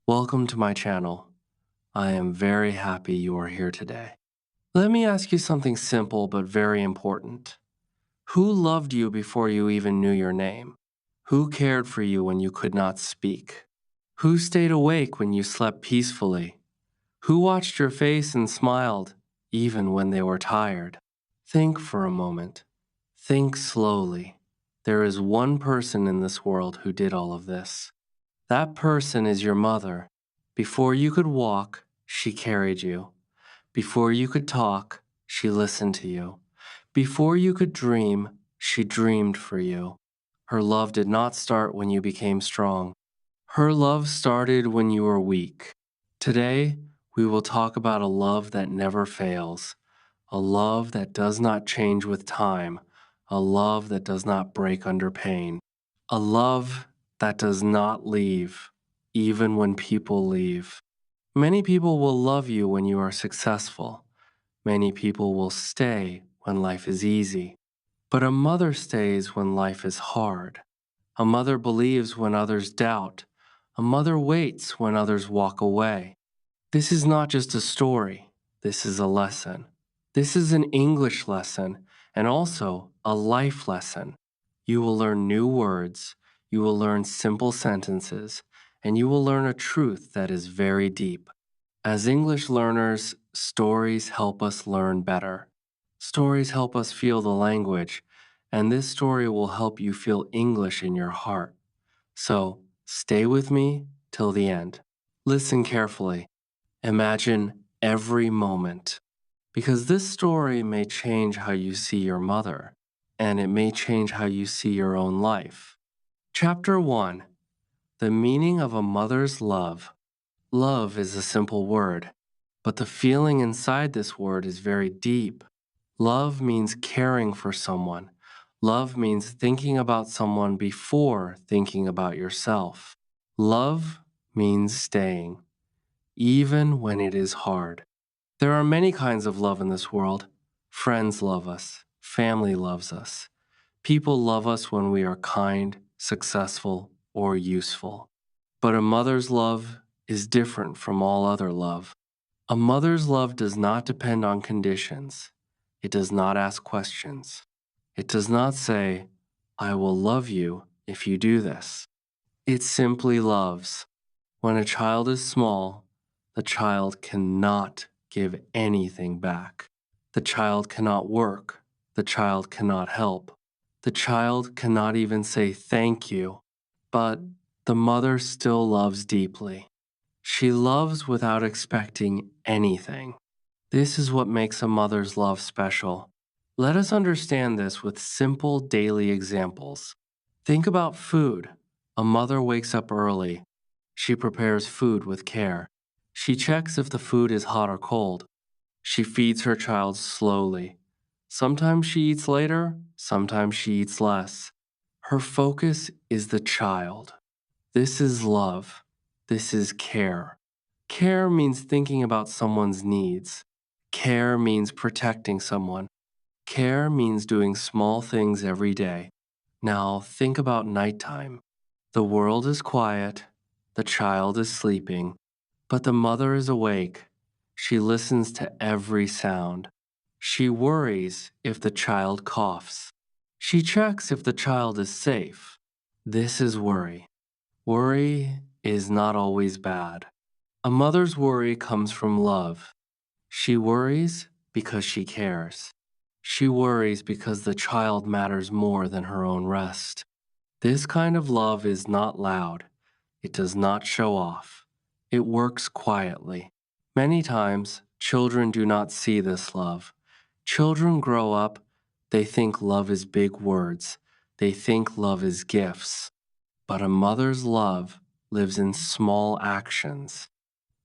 Welcome to my channel. I am very happy you are here today. Let me ask you something simple but very important. Who loved you before you even knew your name? Who cared for you when you could not speak? Who stayed awake when you slept peacefully? Who watched your face and smiled even when they were tired? Think for a moment. Think slowly. There is one person in this world who did all of this. That person is your mother. Before you could walk, she carried you. Before you could talk, she listened to you. Before you could dream, she dreamed for you. Her love did not start when you became strong. Her love started when you were weak. Today, we will talk about a love that never fails, a love that does not change with time, a love that does not break under pain, a love that does not leave, even when people leave. Many people will love you when you are successful. Many people will stay when life is easy. But a mother stays when life is hard. A mother believes when others doubt. A mother waits when others walk away. This is not just a story. This is a lesson. This is an English lesson and also a life lesson. You will learn new words, you will learn simple sentences, and you will learn a truth that is very deep. As English learners, stories help us learn better. Stories help us feel the language, and this story will help you feel English in your heart. So, stay with me till the end. Listen carefully. Imagine every moment, because this story may change how you see your mother, and it may change how you see your own life. Chapter 1. The meaning of a mother's love. Love is a simple word, but the feeling inside this word is very deep. Love means caring for someone. Love means thinking about someone before thinking about yourself. Love means staying, even when it is hard. There are many kinds of love in this world. Friends love us. Family loves us. People love us when we are kind, successful, or useful. But a mother's love is different from all other love. A mother's love does not depend on conditions. It does not ask questions. It does not say, I will love you if you do this. It simply loves. When a child is small, the child cannot give anything back. The child cannot work. The child cannot help. The child cannot even say thank you. But the mother still loves deeply. She loves without expecting anything. This is what makes a mother's love special. Let us understand this with simple daily examples. Think about food. A mother wakes up early. She prepares food with care. She checks if the food is hot or cold. She feeds her child slowly. Sometimes she eats later, sometimes she eats less. Her focus is the child. This is love. This is care. Care means thinking about someone's needs. Care means protecting someone. Care means doing small things every day. Now think about nighttime. The world is quiet. The child is sleeping. But the mother is awake. She listens to every sound. She worries if the child coughs. She checks if the child is safe. This is worry. Worry is not always bad. A mother's worry comes from love. She worries because she cares. She worries because the child matters more than her own rest. This kind of love is not loud. It does not show off. It works quietly. Many times, children do not see this love. Children grow up, they think love is big words. They think love is gifts. But a mother's love lives in small actions.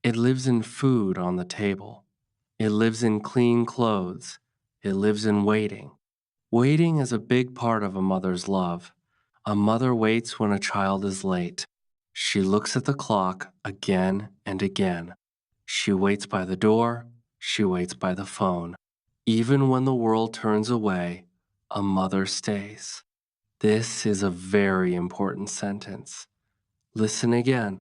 It lives in food on the table. It lives in clean clothes. It lives in waiting. Waiting is a big part of a mother's love. A mother waits when a child is late. She looks at the clock again and again. She waits by the door. She waits by the phone. Even when the world turns away, a mother stays. This is a very important sentence. Listen again.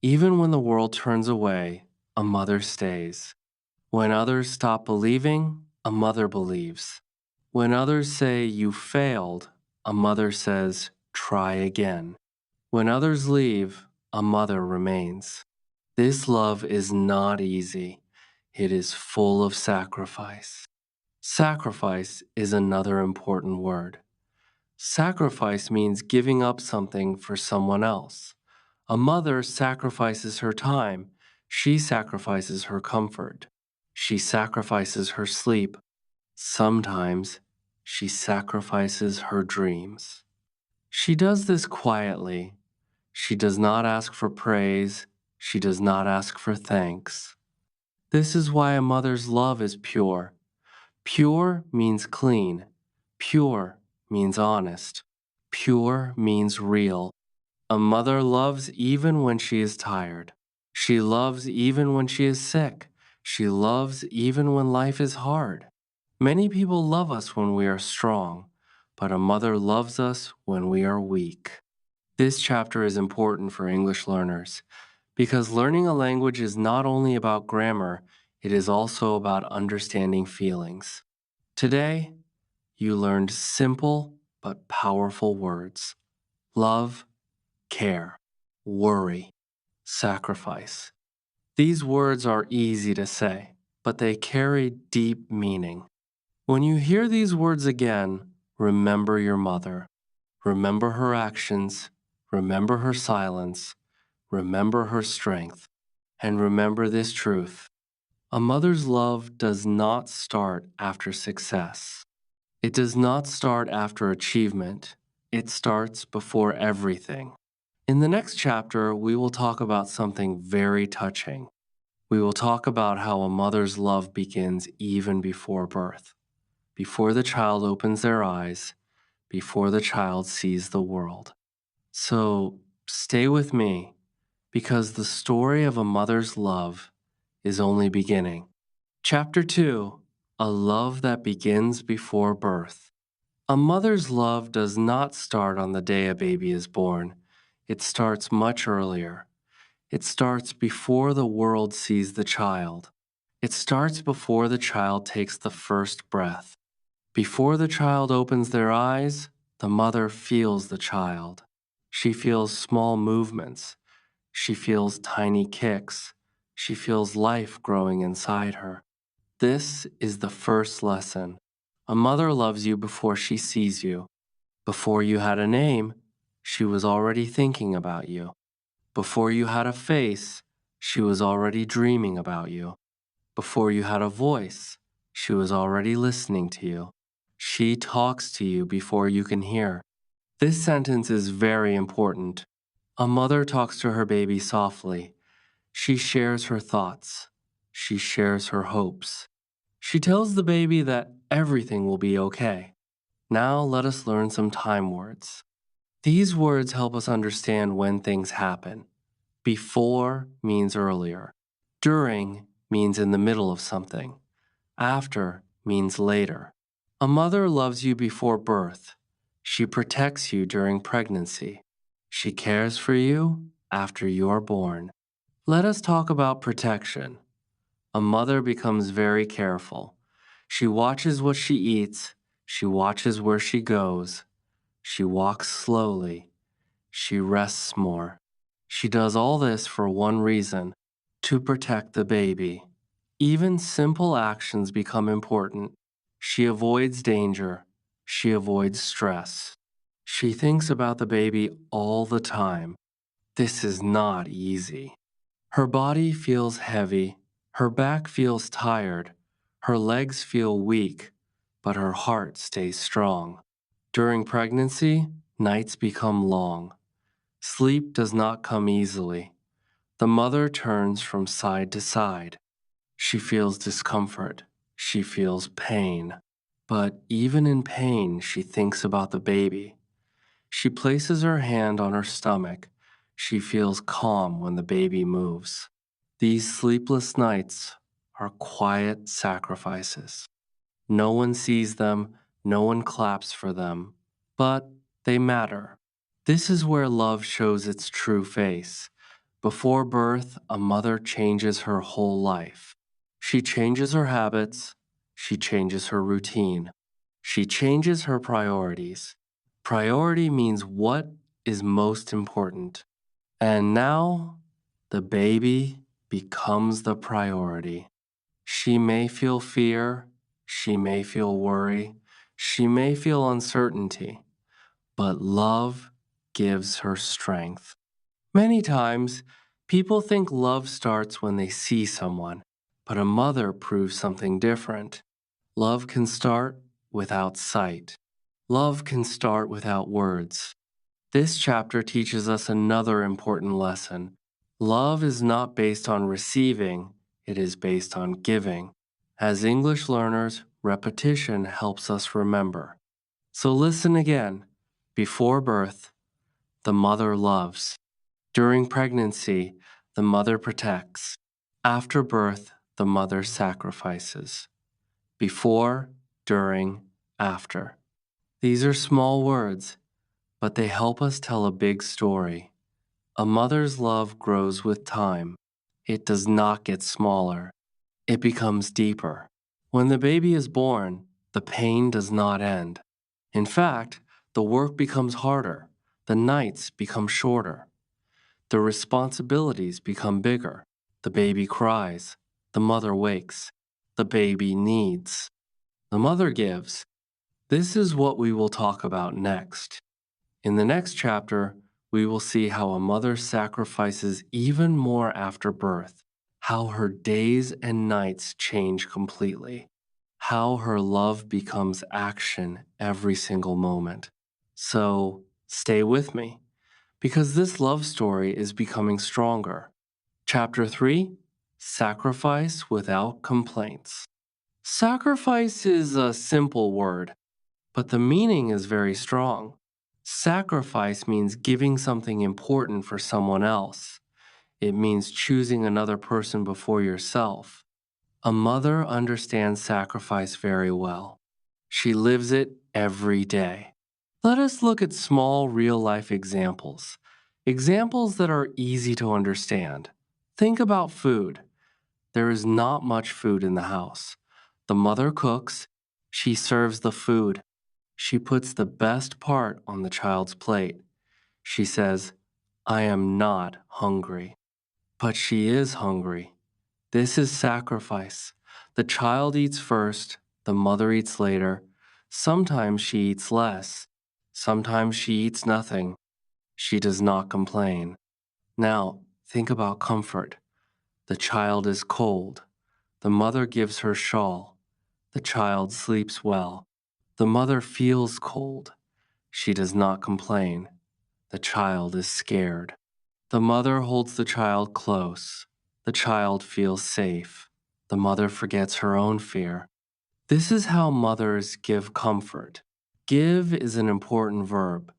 Even when the world turns away, a mother stays. When others stop believing, a mother believes. When others say you failed, a mother says, try again. When others leave, a mother remains. This love is not easy. It is full of sacrifice. Sacrifice is another important word. Sacrifice means giving up something for someone else. A mother sacrifices her time. She sacrifices her comfort. She sacrifices her sleep. Sometimes she sacrifices her dreams. She does this quietly. She does not ask for praise. She does not ask for thanks. This is why a mother's love is pure. Pure means clean. Pure means honest. Pure means real. A mother loves even when she is tired. She loves even when she is sick. She loves even when life is hard. Many people love us when we are strong, but a mother loves us when we are weak. This chapter is important for English learners because learning a language is not only about grammar, it is also about understanding feelings. Today, you learned simple but powerful words: love, care, worry, sacrifice. These words are easy to say, but they carry deep meaning. When you hear these words again, remember your mother. Remember her actions. Remember her silence. Remember her strength. And remember this truth: a mother's love does not start after success. It does not start after achievement. It starts before everything. In the next chapter, we will talk about something very touching. We will talk about how a mother's love begins even before birth, before the child opens their eyes, before the child sees the world. So stay with me, because the story of a mother's love is only beginning. Chapter 2: A Love That Begins Before Birth. A mother's love does not start on the day a baby is born. It starts much earlier. It starts before the world sees the child. It starts before the child takes the first breath. Before the child opens their eyes, the mother feels the child. She feels small movements. She feels tiny kicks. She feels life growing inside her. This is the first lesson. A mother loves you before she sees you. Before you had a name, she was already thinking about you. Before you had a face, she was already dreaming about you. Before you had a voice, she was already listening to you. She talks to you before you can hear. This sentence is very important. A mother talks to her baby softly. She shares her thoughts. She shares her hopes. She tells the baby that everything will be okay. Now let us learn some time words. These words help us understand when things happen. Before means earlier. During means in the middle of something. After means later. A mother loves you before birth. She protects you during pregnancy. She cares for you after you are born. Let us talk about protection. A mother becomes very careful. She watches what she eats. She watches where she goes. She walks slowly. She rests more. She does all this for one reason: to protect the baby. Even simple actions become important. She avoids danger. She avoids stress. She thinks about the baby all the time. This is not easy. Her body feels heavy. Her back feels tired. Her legs feel weak, but her heart stays strong. During pregnancy, nights become long. Sleep does not come easily. The mother turns from side to side. She feels discomfort. She feels pain. But even in pain, she thinks about the baby. She places her hand on her stomach. She feels calm when the baby moves. These sleepless nights are quiet sacrifices. No one sees them, no one claps for them, but they matter. This is where love shows its true face. Before birth, a mother changes her whole life. She changes her habits. She changes her routine. She changes her priorities. Priority means what is most important. And now, the baby becomes the priority. She may feel fear. She may feel worry. She may feel uncertainty. But love gives her strength. Many times, people think love starts when they see someone, but a mother proves something different. Love can start without sight. Love can start without words. This chapter teaches us another important lesson. Love is not based on receiving, it is based on giving. As English learners, repetition helps us remember. So listen again. Before birth, the mother loves. During pregnancy, the mother protects. After birth, the mother sacrifices. Before, during, after. These are small words, but they help us tell a big story. A mother's love grows with time. It does not get smaller. It becomes deeper. When the baby is born, the pain does not end. In fact, the work becomes harder. The nights become shorter. The responsibilities become bigger. The baby cries. The mother wakes. The baby needs. The mother gives. This is what we will talk about next. In the next chapter, we will see how a mother sacrifices even more after birth, how her days and nights change completely, how her love becomes action every single moment. So, stay with me, because this love story is becoming stronger. Chapter 3: Sacrifice Without Complaints. Sacrifice is a simple word, but the meaning is very strong. Sacrifice means giving something important for someone else. It means choosing another person before yourself. A mother understands sacrifice very well. She lives it every day. Let us look at small real-life examples. Examples that are easy to understand. Think about food. There is not much food in the house. The mother cooks. She serves the food. She puts the best part on the child's plate. She says, "I am not hungry." But she is hungry. This is sacrifice. The child eats first, the mother eats later. Sometimes she eats less. Sometimes she eats nothing. She does not complain. Now, think about comfort. The child is cold. The mother gives her shawl. The child sleeps well. The mother feels cold. She does not complain. The child is scared. The mother holds the child close. The child feels safe. The mother forgets her own fear. This is how mothers give comfort. Give is an important verb.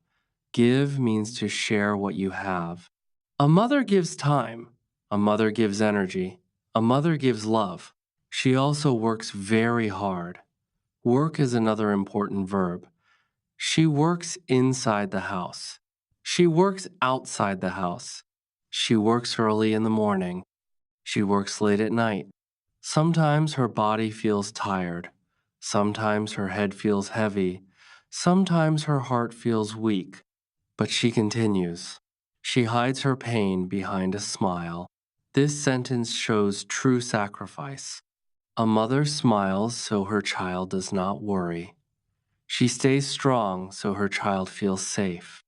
Give means to share what you have. A mother gives time. A mother gives energy. A mother gives love. She also works very hard. Work is another important verb. She works inside the house. She works outside the house. She works early in the morning. She works late at night. Sometimes her body feels tired. Sometimes her head feels heavy. Sometimes her heart feels weak. But she continues. She hides her pain behind a smile. This sentence shows true sacrifice. A mother smiles so her child does not worry. She stays strong so her child feels safe.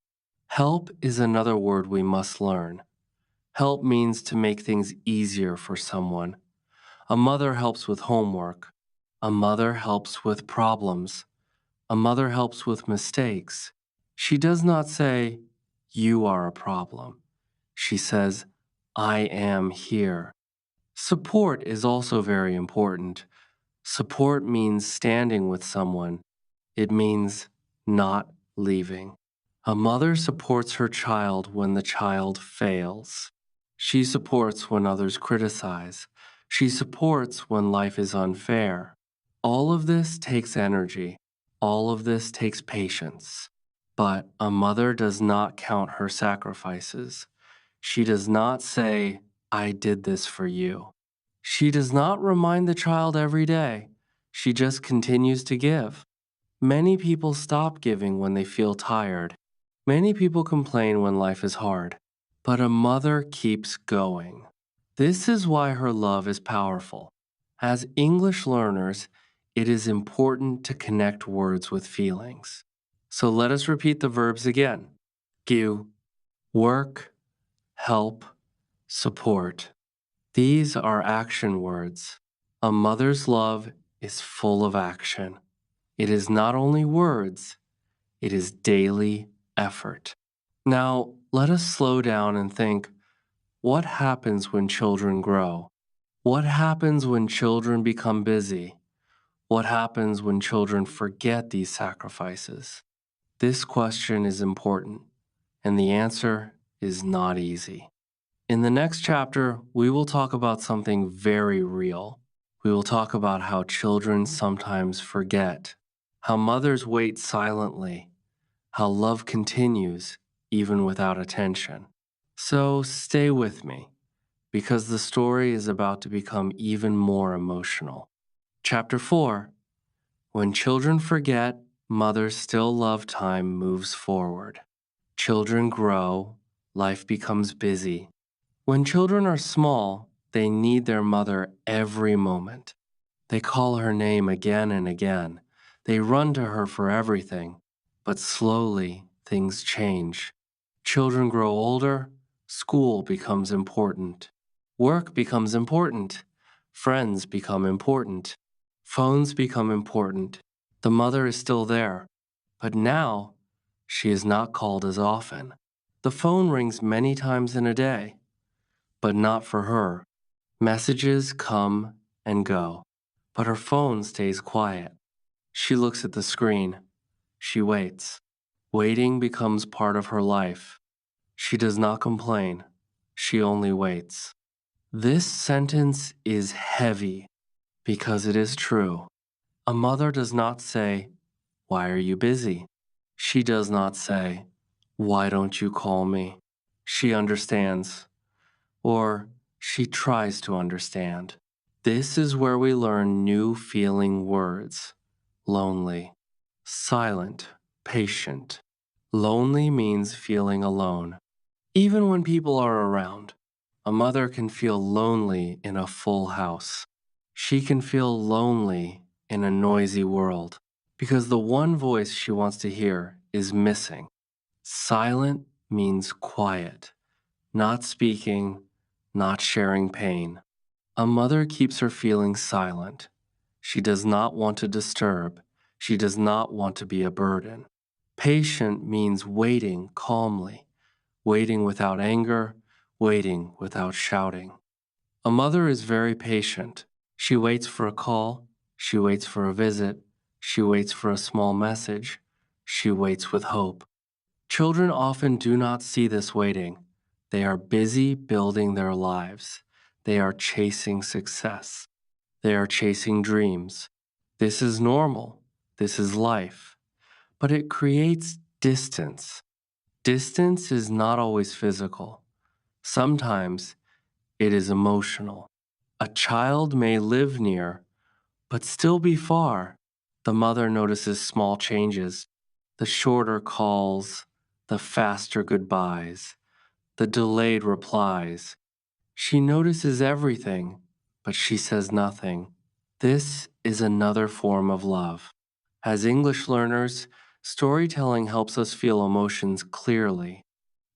Help is another word we must learn. Help means to make things easier for someone. A mother helps with homework. A mother helps with problems. A mother helps with mistakes. She does not say, "You are a problem." She says, "I am here." Support is also very important. Support means standing with someone. It means not leaving. A mother supports her child when the child fails. She supports when others criticize. She supports when life is unfair. All of this takes energy. All of this takes patience. But a mother does not count her sacrifices. She does not say, I did this for you. She does not remind the child every day. She just continues to give. Many people stop giving when they feel tired. Many people complain when life is hard. But a mother keeps going. This is why her love is powerful. As English learners, it is important to connect words with feelings. So let us repeat the verbs again. Give, work, help, support. These are action words. A mother's love is full of action. It is not only words, it is daily effort. Now, let us slow down and think, what happens when children grow? What happens when children become busy? What happens when children forget these sacrifices? This question is important, and the answer is not easy. In the next chapter, we will talk about something very real. We will talk about how children sometimes forget, how mothers wait silently, how love continues even without attention. So stay with me, because the story is about to become even more emotional. Chapter 4. When children forget, mothers still love time moves forward. Children grow, life becomes busy. When children are small, they need their mother every moment. They call her name again and again. They run to her for everything. But slowly, things change. Children grow older, school becomes important. Work becomes important. Friends become important. Phones become important. The mother is still there, but now she is not called as often. The phone rings many times in a day, but not for her. Messages come and go, but her phone stays quiet. She looks at the screen. She waits. Waiting becomes part of her life. She does not complain. She only waits. This sentence is heavy because it is true. A mother does not say, "Why are you busy?" She does not say, "Why don't you call me?" She understands, or she tries to understand. This is where we learn new feeling words. Lonely, silent, patient. Lonely means feeling alone. Even when people are around, a mother can feel lonely in a full house. She can feel lonely in a noisy world because the one voice she wants to hear is missing. Silent means quiet, not speaking, not sharing pain. A mother keeps her feelings silent. She does not want to disturb. She does not want to be a burden. Patient means waiting calmly, waiting without anger, waiting without shouting. A mother is very patient. She waits for a call. She waits for a visit. She waits for a small message. She waits with hope. Children often do not see this waiting. They are busy building their lives. They are chasing success. They are chasing dreams. This is normal. This is life. But it creates distance. Distance is not always physical. Sometimes it is emotional. A child may live near, but still be far. The mother notices small changes, the shorter calls, the faster goodbyes, the delayed replies. She notices everything, but she says nothing. This is another form of love. As English learners, storytelling helps us feel emotions clearly.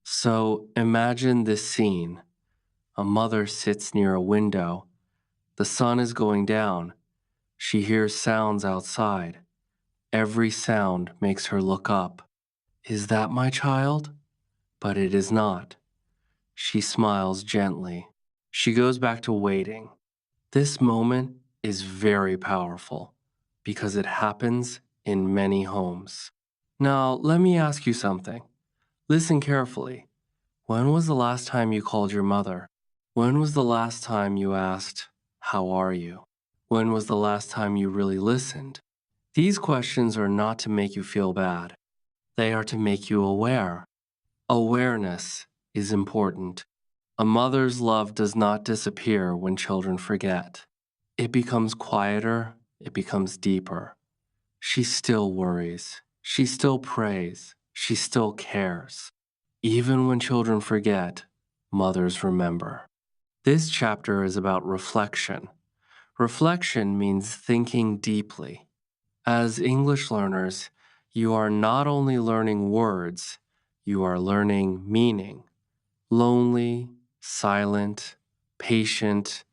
So imagine this scene. A mother sits near a window. The sun is going down. She hears sounds outside. Every sound makes her look up. Is that my child? But it is not. She smiles gently. She goes back to waiting. This moment is very powerful because it happens in many homes. Now, let me ask you something. Listen carefully. When was the last time you called your mother? When was the last time you asked, "How are you?" When was the last time you really listened? These questions are not to make you feel bad. They are to make you aware. Awareness is important. A mother's love does not disappear when children forget. It becomes quieter, it becomes deeper. She still worries, she still prays, she still cares. Even when children forget, mothers remember. This chapter is about reflection. Reflection means thinking deeply. As English learners, you are not only learning words, you are learning meaning. Lonely, silent, patient.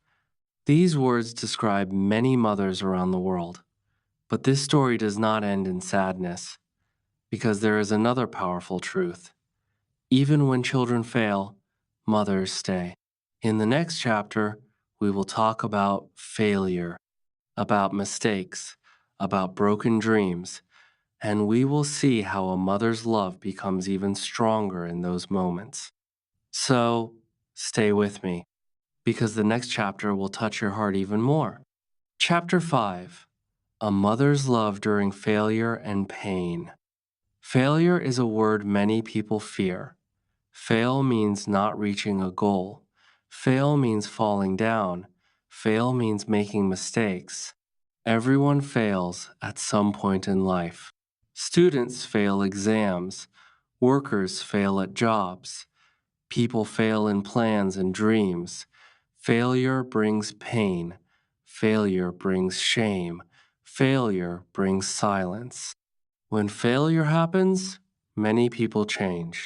These words describe many mothers around the world. But this story does not end in sadness, because there is another powerful truth. Even when children fail, mothers stay. In the next chapter, we will talk about failure, about mistakes, about broken dreams, and we will see how a mother's love becomes even stronger in those moments. So, stay with me, because the next chapter will touch your heart even more. Chapter 5: A Mother's Love During Failure and Pain. Failure is a word many people fear. Fail means not reaching a goal. Fail means falling down. Fail means making mistakes. Everyone fails at some point in life. Students fail exams. Workers fail at jobs. People fail in plans and dreams. Failure brings pain. Failure brings shame. Failure brings silence. When failure happens, many people change.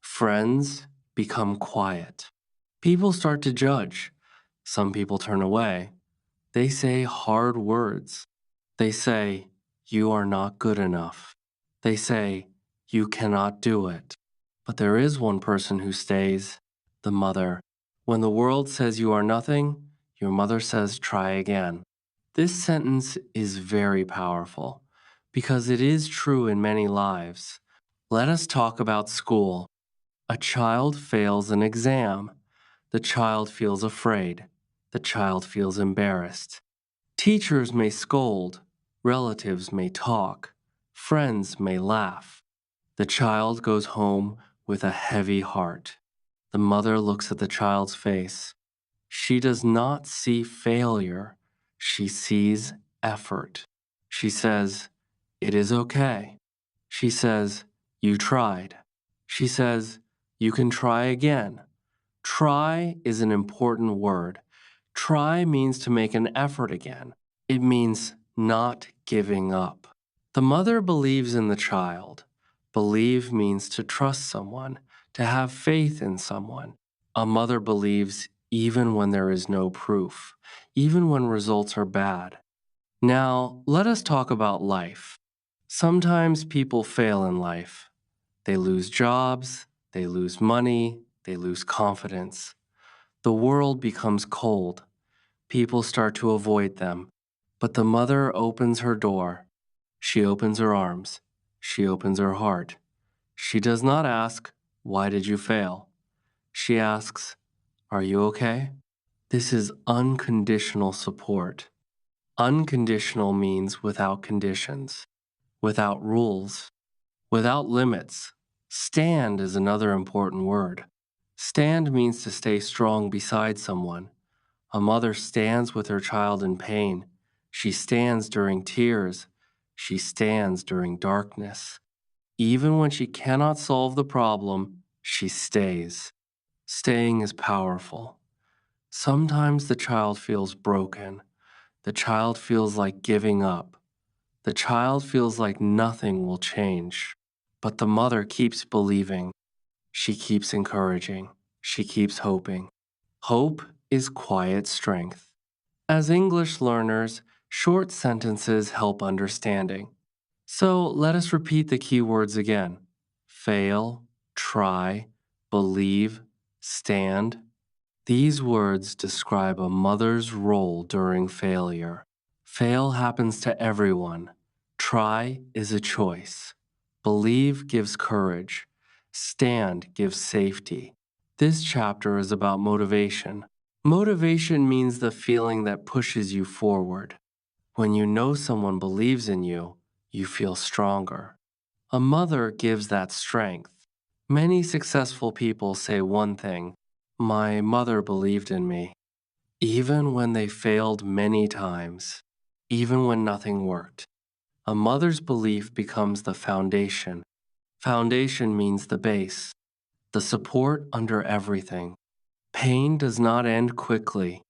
Friends become quiet. People start to judge. Some people turn away. They say hard words. They say, "You are not good enough." They say, "You cannot do it." But there is one person who stays: the mother. When the world says you are nothing, your mother says, "Try again." This sentence is very powerful because it is true in many lives. Let us talk about school. A child fails an exam. The child feels afraid. The child feels embarrassed. Teachers may scold. Relatives may talk. Friends may laugh. The child goes home with a heavy heart. The mother looks at the child's face. She does not see failure. She sees effort. She says, "It is okay." She says, "You tried." She says, "You can try again." Try is an important word. Try means to make an effort again. It means not giving up. The mother believes in the child. Believe means to trust someone, to have faith in someone. A mother believes even when there is no proof, even when results are bad. Now, let us talk about life. Sometimes people fail in life. They lose jobs, they lose money, they lose confidence. The world becomes cold. People start to avoid them. But the mother opens her door. She opens her arms. She opens her heart. She does not ask, "Why did you fail?" She asks, "Are you okay?" This is unconditional support. Unconditional means without conditions, without rules, without limits. Stand is another important word. Stand means to stay strong beside someone. A mother stands with her child in pain. She stands during tears. She stands during darkness. Even when she cannot solve the problem, she stays. Staying is powerful. Sometimes the child feels broken. The child feels like giving up. The child feels like nothing will change. But the mother keeps believing. She keeps encouraging. She keeps hoping. Hope is quiet strength. As English learners, short sentences help understanding. So let us repeat the key words again: fail, try, believe, stand. These words describe a mother's role during failure. Fail happens to everyone. Try is a choice. Believe gives courage. Stand gives safety. This chapter is about motivation. Motivation means the feeling that pushes you forward. When you know someone believes in you, you feel stronger. A mother gives that strength. Many successful people say one thing: My mother believed in me, even when they failed many times, even when nothing worked. A mother's belief becomes the foundation. Foundation means the base, the support under everything. Pain does not end quickly.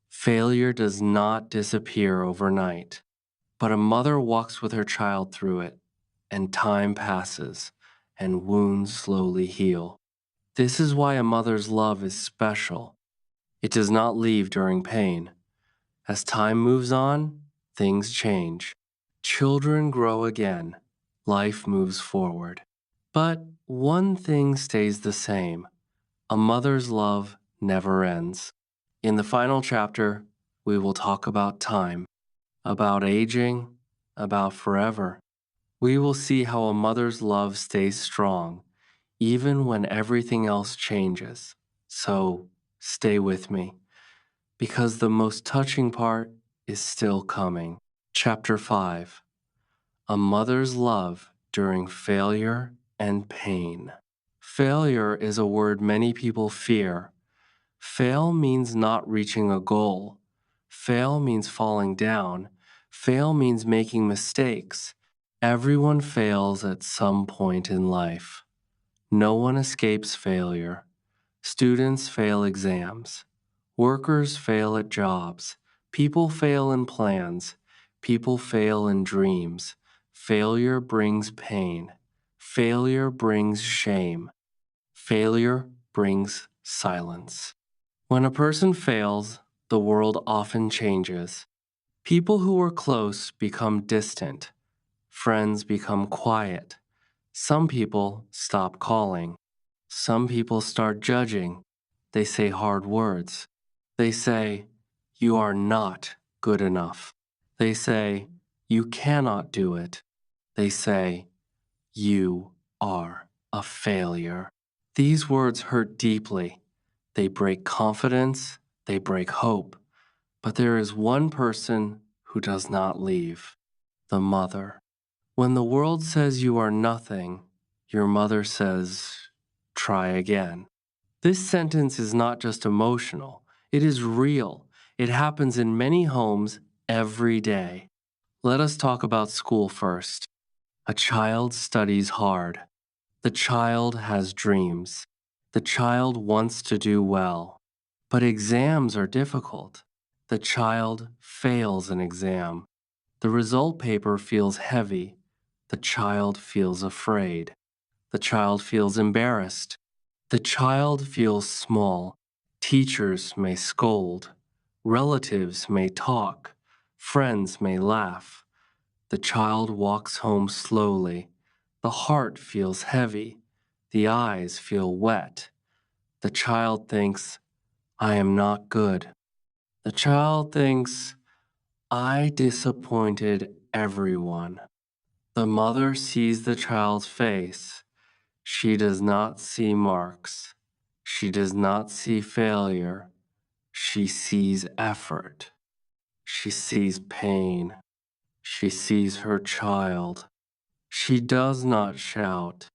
Failure does not disappear overnight. But a mother walks with her child through it, and time passes, and wounds slowly heal. This is why a mother's love is special. It does not leave during pain. As time moves on, things change. Children grow again. Life moves forward. But one thing stays the same. A mother's love never ends. In the final chapter, we will talk about time, about aging, about forever. We will see how a mother's love stays strong, even when everything else changes. So stay with me, because the most touching part is still coming. Chapter 5: A Mother's Love During Failure and Pain. Failure is a word many people fear. Fail means not reaching a goal. Fail means falling down. Fail means making mistakes. Everyone fails at some point in life. No one escapes failure. Students fail exams. Workers fail at jobs. People fail in plans. People fail in dreams. Failure brings pain. Failure brings shame. Failure brings silence. When a person fails, the world often changes. People who were close become distant. Friends become quiet. Some people stop calling. Some people start judging. They say hard words. They say, "You are not good enough." They say, "You cannot do it." They say, "You are a failure." These words hurt deeply. They break confidence. They break hope. But there is one person who does not leave: the mother. When the world says you are nothing, your mother says, "Try again." This sentence is not just emotional, it is real. It happens in many homes every day. Let us talk about school first. A child studies hard. The child has dreams. The child wants to do well. But exams are difficult. The child fails an exam. The result paper feels heavy. The child feels afraid. The child feels embarrassed. The child feels small. Teachers may scold. Relatives may talk. Friends may laugh. The child walks home slowly. The heart feels heavy. The eyes feel wet. The child thinks, "I am not good." The child thinks, "I disappointed everyone." The mother sees the child's face. She does not see marks. She does not see failure. She sees effort. She sees pain. She sees her child. She does not shout.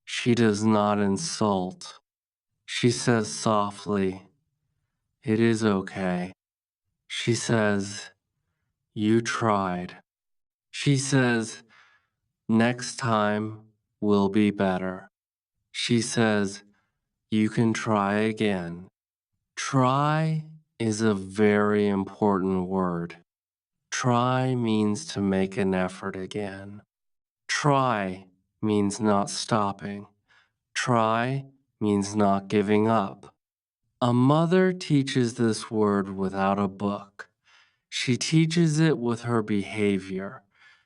She does not insult. She says softly, "It is okay." She says, "You tried." She says, "Next time will be better." She says, "You can try again." Try is a very important word. Try means to make an effort again. Try means not stopping. Try means not giving up. A mother teaches this word without a book. She teaches it with her behavior.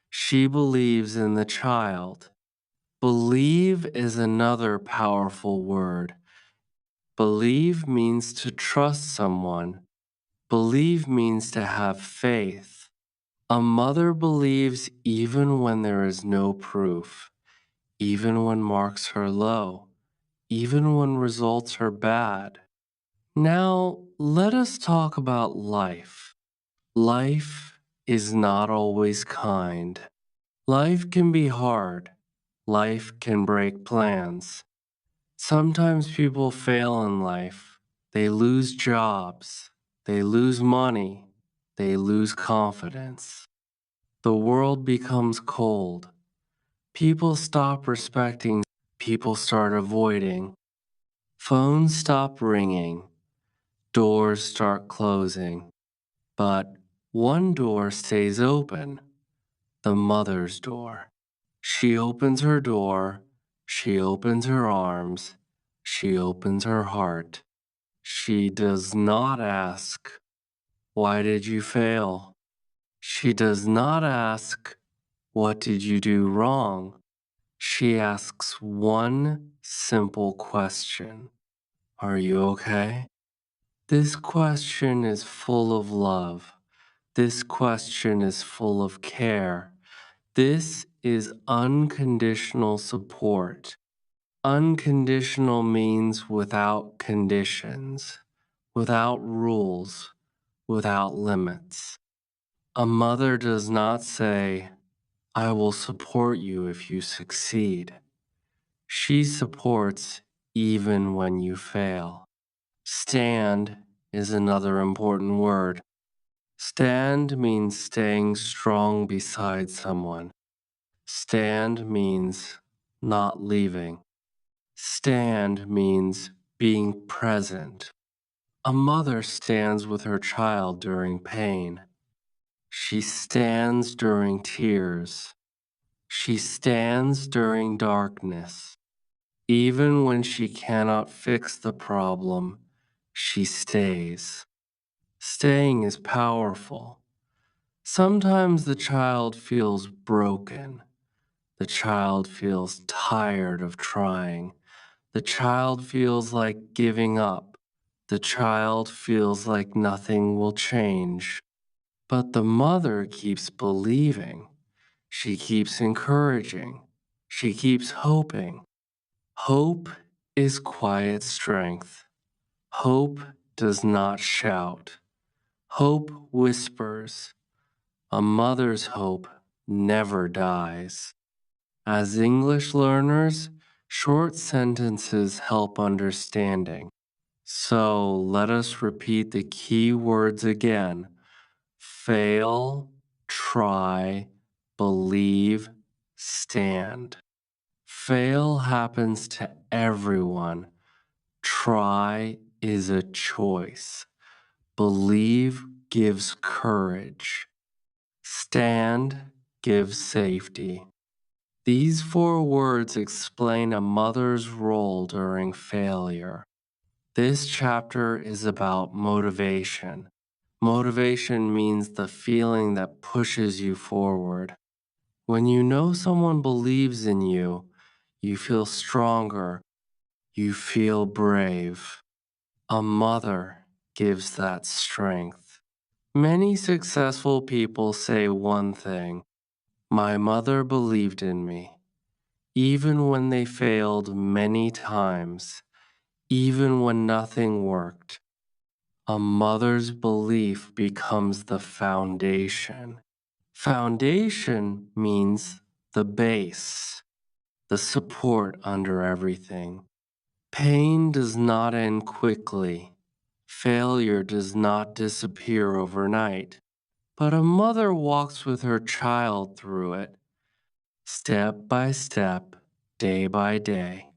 She believes in the child. Believe is another powerful word. Believe means to trust someone. Believe means to have faith. A mother believes even when there is no proof, even when marks are low, even when results are bad. Now, let us talk about life. Life is not always kind. Life can be hard. Life can break plans. Sometimes people fail in life. They lose jobs. They lose money. They lose confidence. The world becomes cold. People stop respecting. People start avoiding. Phones stop ringing. Doors start closing. But one door stays open, the mother's door. She opens her door. She opens her arms. She opens her heart. She does not ask, "Why did you fail?" She does not ask, "What did you do wrong?" She asks one simple question: "Are you okay?" This question is full of love. This question is full of care. This is unconditional support. Unconditional means without conditions, without rules, without limits. A mother does not say, "I will support you if you succeed." She supports even when you fail. Stand is another important word. Stand means staying strong beside someone. Stand means not leaving. Stand means being present. A mother stands with her child during pain. She stands during tears. She stands during darkness. Even when she cannot fix the problem, she stays. Staying is powerful. Sometimes the child feels broken. The child feels tired of trying. The child feels like giving up. The child feels like nothing will change. But the mother keeps believing. She keeps encouraging. She keeps hoping. Hope is quiet strength. Hope does not shout. Hope whispers. A mother's hope never dies. As English learners, short sentences help understanding. So let us repeat the key words again: fail, try, believe, stand. Fail happens to everyone. Try is a choice. Believe gives courage. Stand gives safety. These four words explain a mother's role during failure. This chapter is about motivation. Motivation means the feeling that pushes you forward. When you know someone believes in you, you feel stronger, you feel brave. A mother gives that strength. Many successful people say one thing: "My mother believed in me." Even when they failed many times, even when nothing worked, a mother's belief becomes the foundation. Foundation means the base, the support under everything. Pain does not end quickly. Failure does not disappear overnight. But a mother walks with her child through it, step by step, day by day.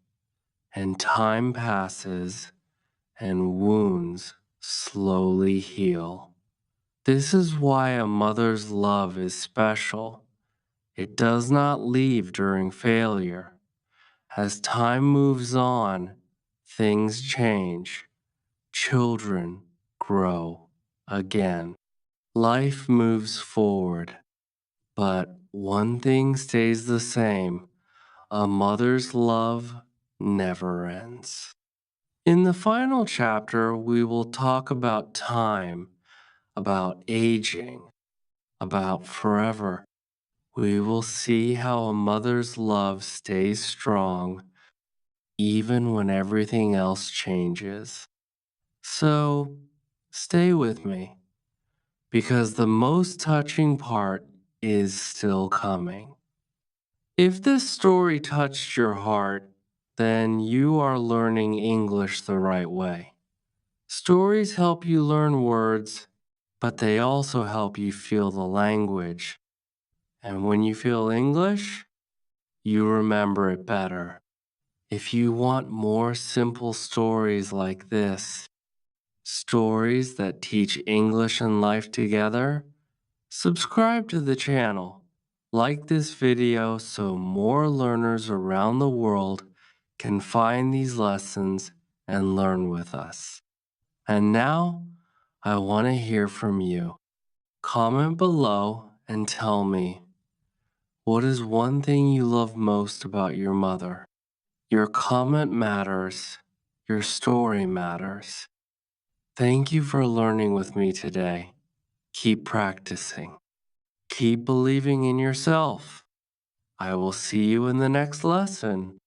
And time passes, and wounds slowly heal. This is why a mother's love is special. It does not leave during failure. As time moves on, things change. Children grow again. Life moves forward. But one thing stays the same: a mother's love never ends. In the final chapter, we will talk about time, about aging, about forever. We will see how a mother's love stays strong even when everything else changes. So, stay with me, because the most touching part is still coming. If this story touched your heart, then you are learning English the right way. Stories help you learn words, but they also help you feel the language. And when you feel English, you remember it better. If you want more simple stories like this, stories that teach English and life together, subscribe to the channel. Like this video so more learners around the world can find these lessons and learn with us. And now, I want to hear from you. Comment below and tell me, what is one thing you love most about your mother? Your comment matters. Your story matters. Thank you for learning with me today. Keep practicing. Keep believing in yourself. I will see you in the next lesson.